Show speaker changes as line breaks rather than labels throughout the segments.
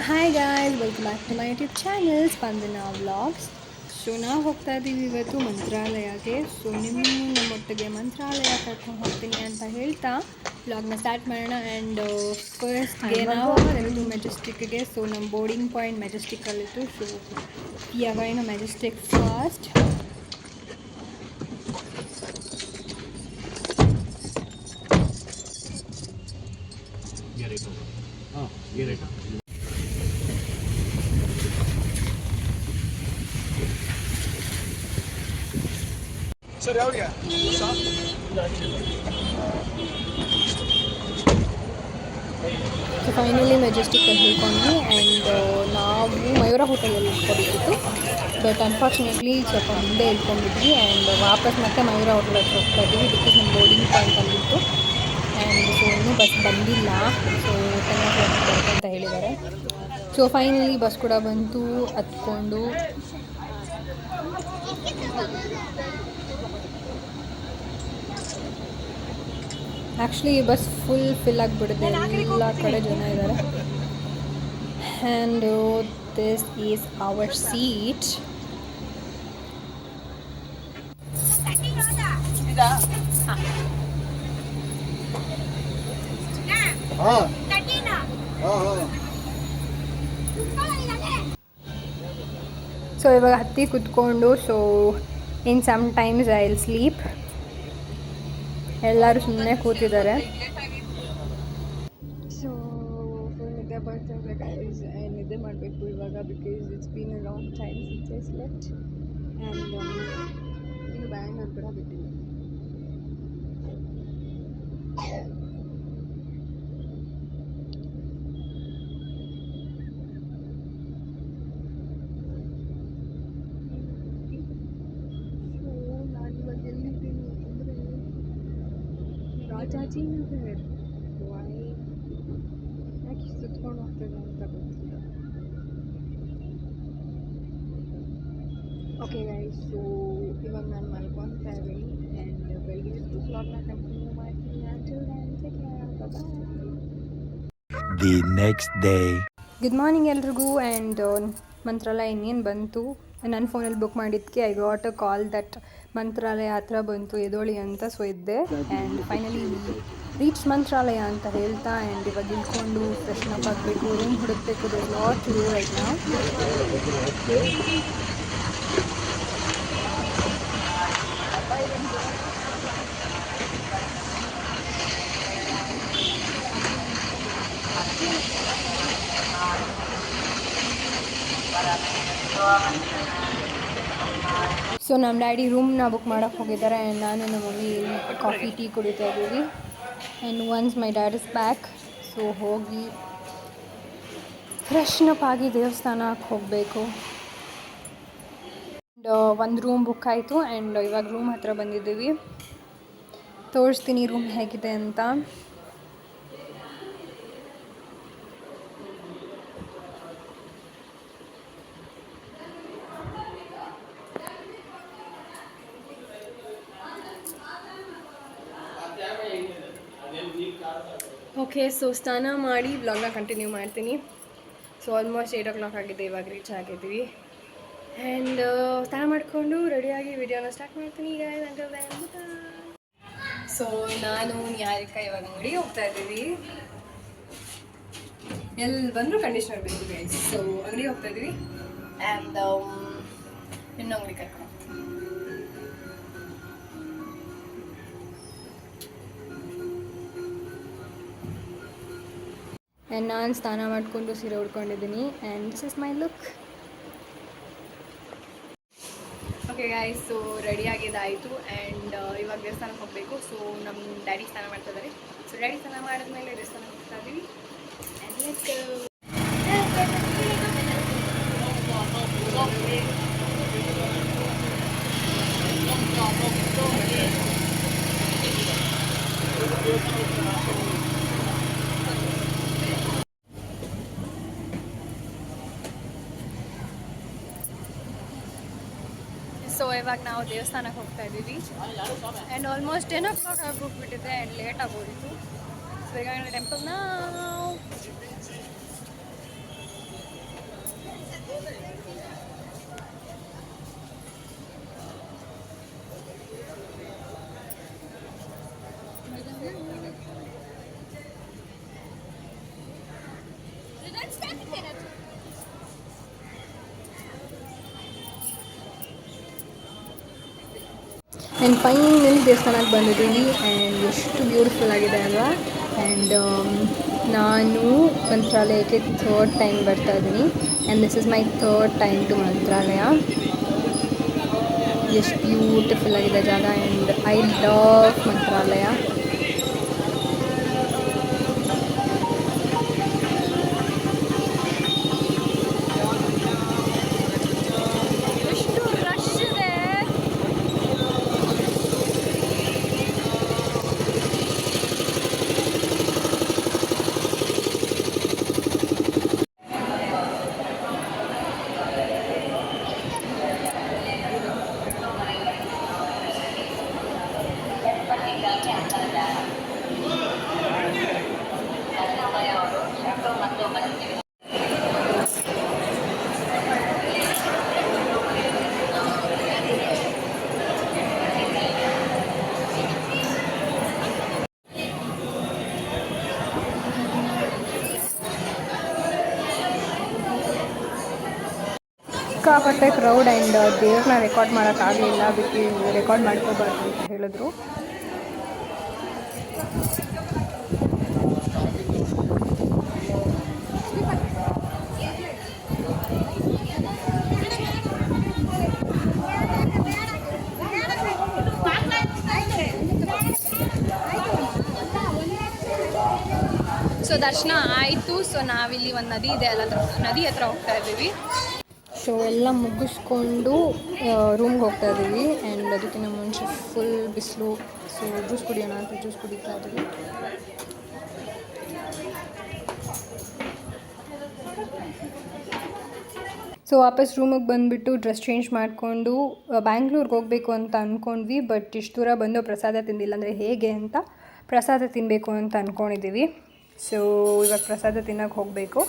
Hi guys, welcome back to my YouTube channel Spandana vlogs. So ನಾವು ಹೋಗ್ತಾ ಇದ್ದೀವಿ ಇವತ್ತು ಮಂತ್ರಾಲಯಕ್ಕೆ. ಸೊ ನಮ್ಮೊಟ್ಟಿಗೆ ಮಂತ್ರಾಲಯ ಕರ್ಕೊಂಡು ಹೋಗ್ತೀನಿ ಅಂತ ಹೇಳ್ತಾ ವ್ಲಾಗ್ನ ಸ್ಟಾರ್ಟ್ ಮಾಡೋಣ. ಆ್ಯಂಡ್ ಫಸ್ಟ್ಗೆ ನಾವು ಹೋಗ್ತಾ ಮೆಜೆಸ್ಟಿಕ್ಗೆ. ಸೊ ನಮ್ಮ ಬೋರ್ಡಿಂಗ್ ಪಾಯಿಂಟ್ ಮೆಜೆಸ್ಟಿಕ್ಕಲ್ಲಿತ್ತು. So we are going Majestic fast.
Sir ಯಾವ್ರಿಗೆ
ಸೊ ಫೈನಲಿ ಮೆಜೆಸ್ಟಿಕ್ಕಲ್ಲಿ ಹೇಳ್ಕೊಂಡ್ವಿ. ಆ್ಯಂಡ್ ನಾವು ಮಯೂರ ಹೋಟೆಲಲ್ಲಿ ಇಟ್ಕೊಬೇಕಿತ್ತು, ಬಟ್ ಅನ್ಫಾರ್ಚುನೇಟ್ಲಿ ಸ್ವಲ್ಪ ಮುಂದೆ ಇಟ್ಕೊಂಡ್ಬಿಟ್ವಿ. ಆ್ಯಂಡ್ ವಾಪಸ್ ಮತ್ತೆ ಮಯೂರ ಹೋಟೆಲ್ ಹತ್ರ ಹೋಗ್ತಾ ಇದ್ದೀವಿ, ಬಿಕಾಸ್ ನಮ್ಮ ಬೋರ್ಡಿಂಗ್ ಪಾಯಿಂಟಲ್ಲಿತ್ತು. ಆ್ಯಂಡ್ ಸೊ ಇನ್ನೂ ಬಸ್ ಬಂದಿಲ್ಲ. ಸೊ 10 o'clock ಬರುತ್ತೆ ಅಂತ ಹೇಳಿದ್ದಾರೆ. ಸೊ ಫೈನಲಿ ಬಸ್ ಕೂಡ ಬಂತು. ಹತ್ಕೊಂಡು ಆ್ಯಕ್ಚುಲಿ ಬಸ್ ಫಿಲ್ ಆಗಿಬಿಡುತ್ತೆ, ಎಲ್ಲ ಕಡೆ ಜನ ಇದ್ದಾರೆ. And this is our seat. So ಇವಾಗ ಹತ್ತಿ ಕುತ್ಕೊಂಡು, so in some times I will sleep. ಎಲ್ಲರೂ ಸುಮ್ಮನೆ ಕೂತಿದ್ದಾರೆ. ಸೊ ಫುಲ್ ನಿದ್ದೆ ಬರ್ತಿದೆ ಗೈಸ್. ನಿದ್ದೆ ಮಾಡಬೇಕು ಇವಾಗ, because it's been a long time since I slept. And ಇನ್ನು ಬ್ಯಾಂಗ್ಳೂರ್ ಕೂಡ ಬಿಟ್ಟಿಲ್ಲ. ರಾಜಾಜಿನಗರ್ ಯಾಕೆ ಸುತ್ಕೊಂಡು ಹೋಗ್ತದೆ ಅಂತ ಗೊತ್ತಿಲ್ಲ. ಓಕೆ ಗೈಸ್, ಸೊ ಇವಾಗ ನಾನು ಮಲ್ಕೊತಾ ಇದ್ದೀನಿ. ಆ್ಯಂಡ್ ಬೆಳಗ್ಗೆ ವ್ಲಾಗ್ನ ಕಂಟಿನ್ಯೂ ಮಾಡ್ತೀನಿ.
The next day.
Good morning ಎಲ್ರಿಗೂ. ಆ್ಯಂಡ್ ಮಂತ್ರಾಲಯ ಇನ್ನೇನು ಬಂತು. ನನ್ನ ಫೋನಲ್ಲಿ ಬುಕ್ ಮಾಡಿದ್ದಕ್ಕೆ I got a call that Mantralaya ಹತ್ರ ಬಂತು, ಎದೋಳಿ ಅಂತ. ಸೊ ಇದ್ದೆ. ಆ್ಯಂಡ್ ಫೈನಲಿ ರೀಚ್ ಮಂತ್ರಾಲಯ ಅಂತ ಹೇಳ್ತಾ. ಆ್ಯಂಡ್ ಇವಾಗ ಇಳ್ಕೊಂಡು ಫ್ರೆಶನ್ ಅಪ್ ಆಗಬೇಕು, ರೂಮ್ ಹುಡುಕಬೇಕು. They lot to do right now. So ನಮ್ಮ ಡ್ಯಾಡಿ ರೂಮ್ನ ಬುಕ್ ಮಾಡೋಕ್ಕೆ ಹೋಗಿದ್ದಾರೆ. ಆ್ಯಂಡ್ ನಾನು ನಮ್ಮ ಮಮ್ಮಿ ಕಾಫಿ ಟೀ ಕುಡಿತಾ ಇದ್ದೀವಿ. And once my dad is back, so ಹೋಗಿ ಫ್ರೆಶ್ನಪ್ ಆಗಿ ದೇವಸ್ಥಾನಕ್ಕೆ ಹೋಗಬೇಕು. ಆ್ಯಂಡ್ ಒಂದು ರೂಮ್ ಬುಕ್ ಆಯಿತು. ಆ್ಯಂಡ್ ಇವಾಗ ರೂಮ್ ಹತ್ರ ಬಂದಿದ್ದೀವಿ. ತೋರಿಸ್ತೀನಿ ರೂಮ್ ಹೇಗಿದೆ ಅಂತ. ಓಕೆ, ಸೊ ಸ್ನಾನ ಮಾಡಿ ವ್ಲಾಗ್ನ ಕಂಟಿನ್ಯೂ ಮಾಡ್ತೀನಿ. ಸೊ ಆಲ್ಮೋಸ್ಟ್ 8 o'clock ಆಗಿದೆ, ಇವಾಗ ರೀಚ್ ಆಗಿದ್ವಿ. ಆ್ಯಂಡ್ ಸ್ನಾನ ಮಾಡಿಕೊಂಡು ರೆಡಿಯಾಗಿ ವಿಡಿಯೋನ ಸ್ಟಾರ್ಟ್ ಮಾಡ್ತೀನಿ ಈಗ. ಸೊ ನಾನು ನಿಹಾರಿಕಾ ಇವಾಗ ಅಂಗಡಿ ಹೋಗ್ತಾ ಇದ್ದೀವಿ. ಎಲ್ಲಿ ಬಂದರೂ ಕಂಡೀಷ್ನರ್ ಬೇಕು ಗೈಸ್. ಸೊ ಅಂಗಡಿ ಹೋಗ್ತಾ ಇದ್ದೀವಿ. ಆ್ಯಂಡ್ ಇನ್ನೂ ಅಂಗಡಿ ಕರ್ಕೊಂಡು ಆ್ಯಂಡ್ ನಾನು ಸ್ನಾನ ಮಾಡಿಕೊಂಡು ಸೀರೆ ಉಡ್ಕೊಂಡಿದ್ದೀನಿ. And this is my look. Okay guys, so ರೆಡಿಯಾಗಿದ್ದಾಯಿತು. ಆ್ಯಂಡ್ ಇವಾಗ ದೇವಸ್ಥಾನಕ್ಕೆ ಹೋಗಬೇಕು. ಸೊ ನಮ್ಮ ಡ್ಯಾಡಿ ಸ್ನಾನ ಮಾಡ್ತಾ ಇದ್ದಾರೆ. ಸೊ ಡ್ಯಾಡಿ ಸ್ನಾನ ಮಾಡಿದ್ಮೇಲೆ ದೇವಸ್ಥಾನಕ್ಕೆ ಹೋಗ್ತಾ ಇದ್ದೀವಿ. And let's go. ಸೊ ಇವಾಗ ನಾವು ದೇವಸ್ಥಾನಕ್ಕೆ ಹೋಗ್ತಾ ಇದ್ದೀವಿ. ಆ್ಯಂಡ್ ಆಲ್ಮೋಸ್ಟ್ 10 o'clock ಆಗೋಗ್ಬಿಟ್ಟಿದೆ. ಆ್ಯಂಡ್ ಲೇಟ್ ಆಗೋಗಿತ್ತು. ಸೊ ಈಗ ಟೆಂಪಲ್ ನಾವು ಆ್ಯಂಡ್ ಫೈನಲಿ ದೇವಸ್ಥಾನಕ್ಕೆ ಬಂದಿದ್ದೀವಿ ಆ್ಯಂಡ್ ಎಷ್ಟು ಬ್ಯೂಟಿಫುಲ್ ಆಗಿದೆ ಅಲ್ವಾ. ಆ್ಯಂಡ್ ನಾನು ಮಂತ್ರಾಲಯಕ್ಕೆ ಥರ್ಡ್ ಟೈಮ್ ಬರ್ತಾ ಇದ್ದೀನಿ and this is my third time to Mantralaya. ಎಷ್ಟು ಬ್ಯೂಟಿಫುಲ್ ಆಗಿದೆ ಜಾಗ ಆ್ಯಂಡ್ ಐ ಲವ್ ಮಂತ್ರಾಲಯ. ಸಿಕ್ಕಾಪಟ್ಟೆ ಕ್ರೌಡ್ ಆ್ಯಂಡ್ ದೇವ್ರನ್ನ ರೆಕಾರ್ಡ್ ಮಾಡೋಕ್ಕಾಗಲಿಲ್ಲ, ಬಿಟ್ಟು ರೆಕಾರ್ಡ್ ಮಾಡ್ಕೋಬಾರ್ದು ಅಂತ ಹೇಳಿದ್ರು. ಸೊ ದರ್ಶನ ಆಯಿತು. ಸೊ ನಾವಿಲ್ಲಿ ಒಂದು ನದಿ ಇದೆ ಅಲ್ಲ, ನದಿ ಹತ್ರ ಹೋಗ್ತಾ ಇದ್ದೀವಿ. ಸೊ ಎಲ್ಲ ಮುಗಿಸ್ಕೊಂಡು ರೂಮ್ಗೆ ಹೋಗ್ತಾ ಇದ್ದೀವಿ ಆ್ಯಂಡ್ ಅದಕ್ಕಿಂತ ಮುಂಚೆ ಫುಲ್ ಬಿಸಿಲು. ಸೊ ಜ್ಯೂಸ್ ಕುಡಿಯೋಣ ಅಂತ ಜ್ಯೂಸ್ ಕುಡಿತಾ ಇದ್ದೀವಿ. ಸೊ ವಾಪಸ್ ರೂಮಿಗೆ ಬಂದುಬಿಟ್ಟು ಡ್ರೆಸ್ ಚೇಂಜ್ ಮಾಡಿಕೊಂಡು ಬ್ಯಾಂಗ್ಳೂರ್ಗೆ ಹೋಗಬೇಕು ಅಂತ ಅಂದ್ಕೊಂಡ್ವಿ. ಬಟ್ ಇಷ್ಟು ದೂರ ಬಂದು ಪ್ರಸಾದ ತಿಂದಿಲ್ಲ, ಅಂದರೆ ಹೇಗೆ ಅಂತ ಪ್ರಸಾದ ತಿನ್ನಬೇಕು ಅಂತ ಅಂದ್ಕೊಂಡಿದ್ದೀವಿ. ಸೊ ಇವಾಗ ಪ್ರಸಾದ ತಿನ್ನೋಕ್ಕೆ ಹೋಗಬೇಕು.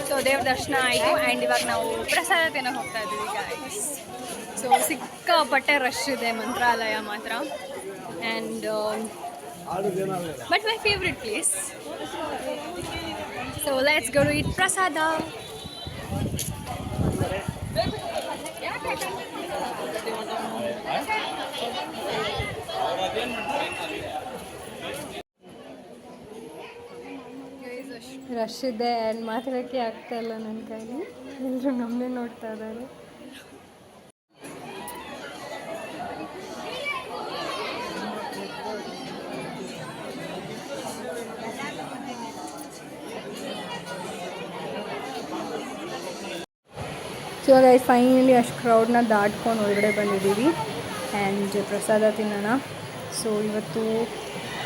ಸೊ ದೇವ್ರ ದರ್ಶನ ಆಯಿತು ಆ್ಯಂಡ್ ಇವಾಗ ನಾವು ಪ್ರಸಾದ ತಿನ್ನೋಕೆ ಹೋಗ್ತಾ ಇದ್ದೀವಿ ಗೈಸ್. ಸೊ ಸಿಕ್ಕಾಪಟ್ಟೆ ರಶ್ ಇದೆ ಮಂತ್ರಾಲಯ ಮಾತ್ರ. And but my favourite place. So let's go to eat prasada. Rush ಇದೆ ಆ್ಯಂಡ್ ಮಾತಾಡೋಕ್ಕೆ ಆಗ್ತಾ ಇಲ್ಲ ನನ್ನ ಕೈಲಿ. ಎಲ್ಲರೂ ನಮ್ಮನ್ನೇ ನೋಡ್ತಾ ಇದ್ದಾರೆ. ಸೊ ಇವಾಗ ಫೈನಲಿ ಅಷ್ಟು ಕ್ರೌಡ್ನ ದಾಟ್ಕೊಂಡು ಒಳಗಡೆ ಬಂದಿದ್ದೀವಿ ಆ್ಯಂಡ್ ಪ್ರಸಾದ ತಿನ್ನೋಣ. ಸೊ ಇವತ್ತು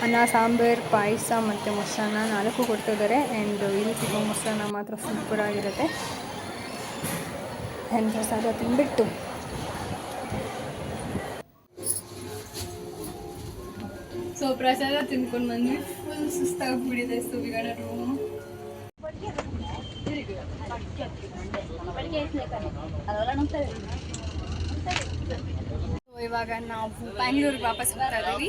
ಅನ್ನ, ಸಾಂಬಾರು, ಪಾಯಸ ಮತ್ತು ಮೊಸರನ್ನ 4 ಕೊಡ್ತಿದ್ದಾರೆ. ಆ್ಯಂಡ್ ಇಲ್ಲಿ ಸಿಗೋ ಮೊಸರನ್ನ ಮಾತ್ರ ಸೂಪರಾಗಿರುತ್ತೆ. ಆ್ಯಂಡ್ ಪ್ರಸಾದ ತಿಂದುಬಿಟ್ಟು ಸೊ ಪ್ರಸಾದ ತಿಂದ್ಕೊಂಡು ಬಂದ್ವಿ. ಫುಲ್ ಸುಸ್ತಾಗಿಬಿಟ್ಟಿದೆ. ಸೊ ಇವಾಗ ರೂಮ್ ಇವಾಗ ನಾವು ಬ್ಯಾಂಗ್ಳೂರಿಗೆ ವಾಪಸ್ ಹೋಗ್ತಾ ಇದ್ದೀವಿ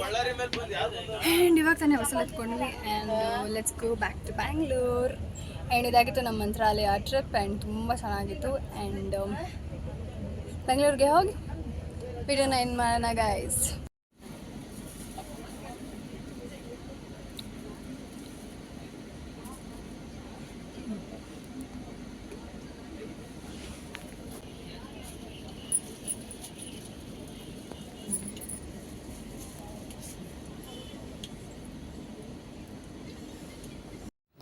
ಆ್ಯಂಡ್ ಇವಾಗ ತಾನೇ ಹೊಸಲು ಎತ್ಕೊಂಡ್ವಿ and let's go back to Bangalore. And ಇದಾಗಿತ್ತು ನಮ್ಮ ಮಂತ್ರಾಲಯ ಟ್ರಿಪ್ ಆ್ಯಂಡ್ ತುಂಬ ಚೆನ್ನಾಗಿತ್ತು. ಆ್ಯಂಡ್ ಬೆಂಗಳೂರಿಗೆ ಹೋಗಿ ವಿಡಿಯೋನ ಏನು ಮಾಡೋಣ ಗೈಸ್.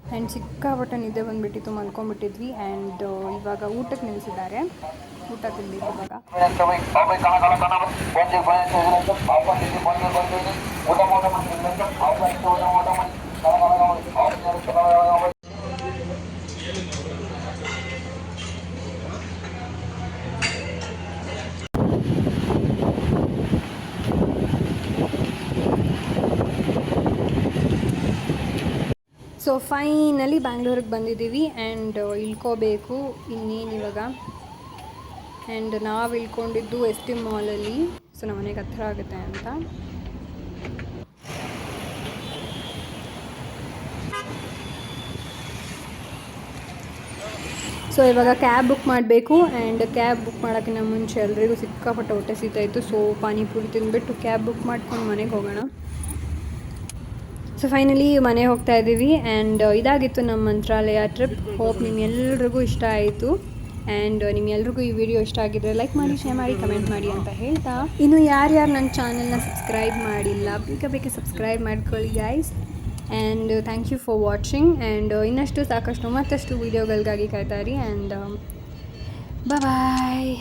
ಆ್ಯಂಡ್ ಸಿಕ್ಕಾಪಟ್ಟೆ ನಿದ್ದೆ ಬಂದುಬಿಟ್ಟಿತ್ತು, ಮಲ್ಕೊಂಡ್ಬಿಟ್ಟಿದ್ವಿ. ಆ್ಯಂಡ್ ಇವಾಗ ಊಟಕ್ಕೆ ನಿಲ್ಲಿಸಿದ್ದಾರೆ, ಊಟ ತಿಂದಿದ್ದು ಇವಾಗ. ಸೊ ಫೈನಲಿ ಬ್ಯಾಂಗ್ಳೂರಿಗೆ ಬಂದಿದ್ದೀವಿ ಆ್ಯಂಡ್ ಇಳ್ಕೋಬೇಕು ಇನ್ನೇನು ಇವಾಗ. ಆ್ಯಂಡ್ ನಾವು ಇಳ್ಕೊಂಡಿದ್ದು ಎಸ್ ಟಿ ಮಾಲಲ್ಲಿ. ಸೊ ನಮ್ಮ ಮನೆಗೆ ಹತ್ತಿರ ಆಗುತ್ತೆ ಅಂತ. ಸೊ ಇವಾಗ ಕ್ಯಾಬ್ ಬುಕ್ ಮಾಡಬೇಕು ಆ್ಯಂಡ್ ಕ್ಯಾಬ್ ಬುಕ್ ಮಾಡೋಕ್ಕಿಂತ ಮುಂಚೆ ಎಲ್ರಿಗೂ ಸಿಕ್ಕಾಪಟ್ಟೆ ಹೊಟ್ಟೆ ಸಿಗ್ತಾಯಿತ್ತು. ಸೊ ಪಾನಿಪುರಿ ತಿಂದುಬಿಟ್ಟು ಕ್ಯಾಬ್ ಬುಕ್ ಮಾಡ್ಕೊಂಡು ಮನೆಗೆ ಹೋಗೋಣ. ಸೊ ಫೈನಲಿ ಮನೆಗೆ ಹೋಗ್ತಾ ಇದ್ದೀವಿ ಆ್ಯಂಡ್ ಇದಾಗಿತ್ತು ನಮ್ಮ ಮಂತ್ರಾಲಯ ಟ್ರಿಪ್. ಹೋಪ್ ನಿಮ್ಗೆಲ್ರಿಗೂ ಇಷ್ಟ ಆಯಿತು ಆ್ಯಂಡ್ ನಿಮ್ಗೆಲ್ರಿಗೂ ಈ ವಿಡಿಯೋ ಇಷ್ಟ ಆಗಿದ್ದರೆ ಲೈಕ್ ಮಾಡಿ, ಶೇರ್ ಮಾಡಿ, ಕಮೆಂಟ್ ಮಾಡಿ ಅಂತ ಹೇಳ್ತಾ, ಇನ್ನು ಯಾರ್ಯಾರು ನನ್ನ ಚಾನಲ್ನ ಸಬ್ಸ್ಕ್ರೈಬ್ ಮಾಡಿಲ್ಲ ಬೇಗ ಸಬ್ಸ್ಕ್ರೈಬ್ ಮಾಡ್ಕೊಳ್ಳಿ guys. And thank you for watching and ಇನ್ನಷ್ಟು ಸಾಕಷ್ಟು ಮತ್ತಷ್ಟು ವೀಡಿಯೋಗಳಿಗಾಗಿ ಕಾಯ್ತಾಯಿರಿ ಆ್ಯಂಡ್ ಬಾಯ್.